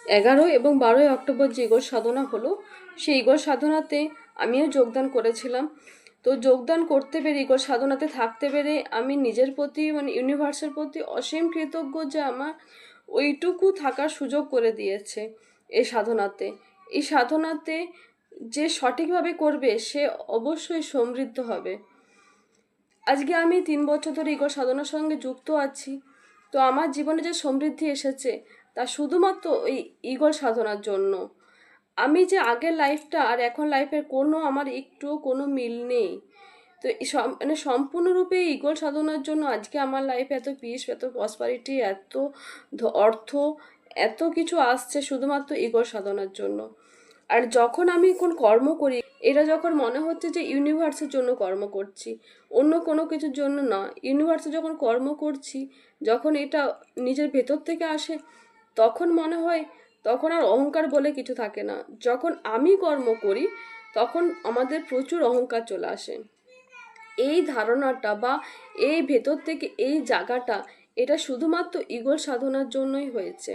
11 এবং 12 অক্টোবর যে ইগল সাধনা হলো, সেই ইগল সাধনাতে আমিও যোগদান করেছিলাম। তো যোগদান করতে পেরে, ইগল সাধনাতে থাকতে পেরে আমি নিজের প্রতি মানে ইউনিভার্সের প্রতি অসীম কৃতজ্ঞ যে আমার ওইটুকু থাকার সুযোগ করে দিয়েছে এই সাধনাতে। এই সাধনাতে যে সঠিকভাবে করবে সে অবশ্যই সমৃদ্ধ হবে। আজকে আমি 3 বছর ধরে ইগল সাধনার সঙ্গে যুক্ত আছি। তো আমার জীবনে যে সমৃদ্ধি এসেছে তা শুধুমাত্র ওই ইগল সাধনার জন্য। আমি যে আগের লাইফটা আর এখন লাইফের কোনো আমার একটুও কোনো মিল নেই। তো মানে সম্পূর্ণরূপে ইগল সাধনার জন্য আজকে আমার লাইফে এত পিস, এত প্রসপারিটি, এত অর্থ, এত কিছু আসছে শুধুমাত্র ইগল সাধনার জন্য। আর যখন আমি কোন কর্ম করি, এটা যখন মনে হচ্ছে যে ইউনিভার্সের জন্য কর্ম করছি, অন্য কোনো কিছুর জন্য না, ইউনিভার্সে যখন কর্ম করছি, যখন এটা নিজের ভেতর থেকে আসে, তখন মনে হয়, তখন আর অহংকার বলে কিছু থাকে না। যখন আমি কর্ম করি তখন আমাদের প্রচুর অহংকার চলে আসে। এই ধারণাটা বা এই ভেতর থেকে এই জায়গাটা, এটা শুধুমাত্র ইগল সাধনার জন্যই হয়েছে।